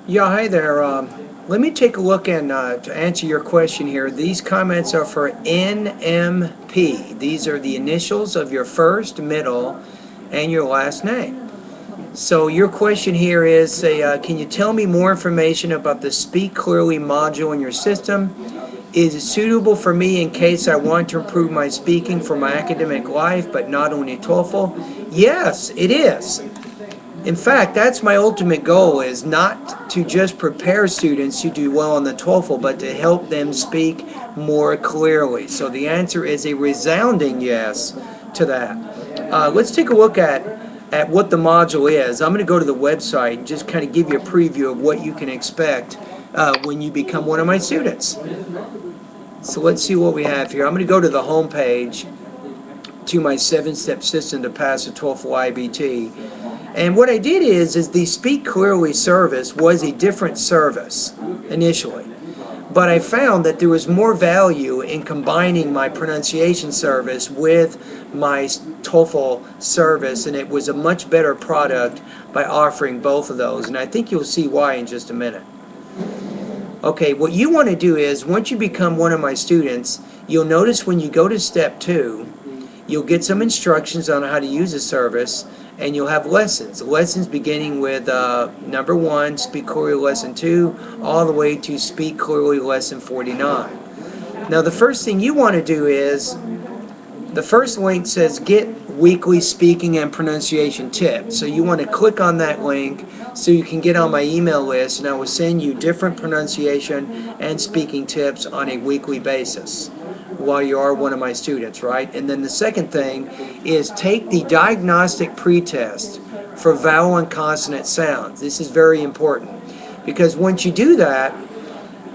Yeah, hi there. Let me take a look and to answer your question here. These comments are for NMP. These are the initials of your first, middle, and your last name. So your question here is, say, can you tell me more information about the Speak Clearly module in your system? Is it suitable for me in case I want to improve my speaking for my academic life, but not only TOEFL? Yes, it is. In fact, that's my ultimate goal, is not to just prepare students to do well on the TOEFL, but to help them speak more clearly. So the answer is a resounding yes to that. Let's take a look at what the module is. I'm going to go to the website and just kind of give you a preview of what you can expect when you become one of my students. So let's see what we have here. I'm going to go to the home page to my 7-step system to pass the TOEFL IBT. And what I did is the Speak Clearly service was a different service initially. But I found that there was more value in combining my pronunciation service with my TOEFL service, and it was a much better product by offering both of those. And I think you'll see why in just a minute. Okay, what you want to do is, once you become one of my students, you'll notice when you go to step 2, you'll get some instructions on how to use the service, and you'll have lessons beginning with number 1, Speak Clearly lesson 2, all the way to Speak Clearly lesson 49. Now the first thing you want to do is, the first link says get weekly speaking and pronunciation tips. So you want to click on that link so you can get on my email list, and I will send you different pronunciation and speaking tips on a weekly basis while you are one of my students, right? And then the second thing is take the diagnostic pretest for vowel and consonant sounds. This is very important because once you do that,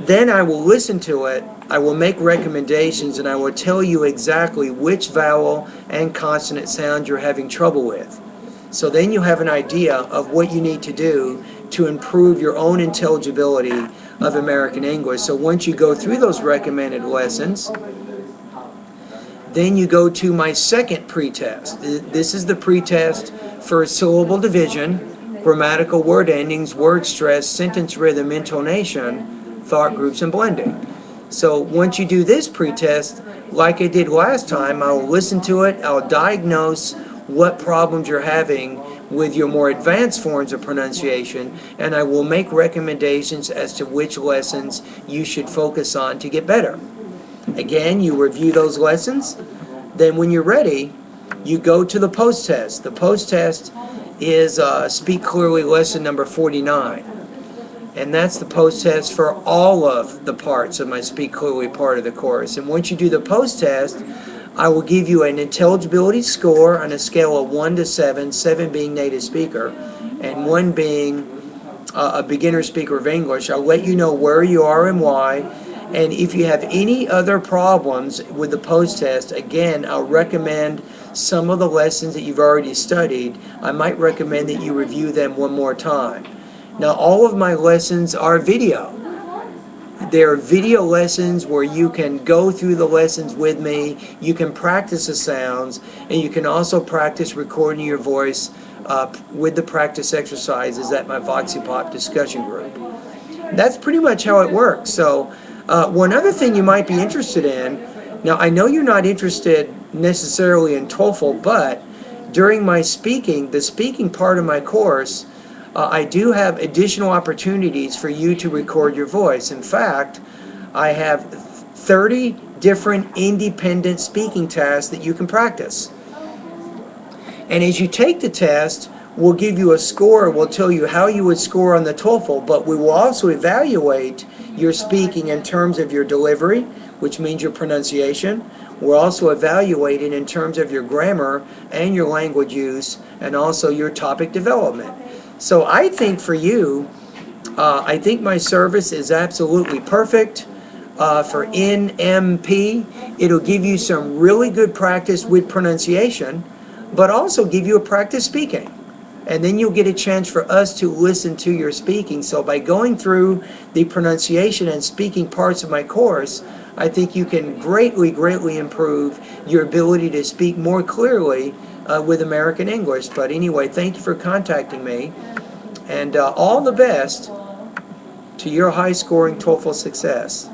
then I will listen to it, I will make recommendations, and I will tell you exactly which vowel and consonant sound you're having trouble with. So then you have an idea of what you need to do to improve your own intelligibility of American English. So once you go through those recommended lessons, then you go to my second pretest. This is the pretest for syllable division, grammatical word endings, word stress, sentence rhythm, intonation, thought groups, and blending. So once you do this pretest, like I did last time, I will listen to it, I'll diagnose what problems you're having with your more advanced forms of pronunciation, and I will make recommendations as to which lessons you should focus on to get better. Again, you review those lessons, then when you're ready, you go to the post-test. The post-test is Speak Clearly lesson number 49. And that's the post-test for all of the parts of my Speak Clearly part of the course. And once you do the post-test, I will give you an intelligibility score on a scale of 1 to 7, 7 being native speaker, and 1 being a beginner speaker of English. I'll let you know where you are and why. And if you have any other problems with the post-test, again, I'll recommend some of the lessons that you've already studied. I might recommend that you review them one more time. Now, all of my lessons are video. They're video lessons where you can go through the lessons with me, you can practice the sounds, and you can also practice recording your voice with the practice exercises at my VoxyPop discussion group. That's pretty much how it works. So, one other thing you might be interested in, now I know you're not interested necessarily in TOEFL, but during my speaking, the speaking part of my course, I do have additional opportunities for you to record your voice. In fact, I have 30 different independent speaking tasks that you can practice. And as you take the test, we'll give you a score. We'll tell you how you would score on the TOEFL, but we will also evaluate your speaking in terms of your delivery, which means your pronunciation. We'll also evaluate it in terms of your grammar and your language use, and also your topic development. So I think for you, I think my service is absolutely perfect for NMP. It'll give you some really good practice with pronunciation, but also give you a practice speaking. And then you'll get a chance for us to listen to your speaking. So by going through the pronunciation and speaking parts of my course, I think you can greatly, greatly improve your ability to speak more clearly with American English. But anyway, thank you for contacting me, and all the best to your high-scoring TOEFL success.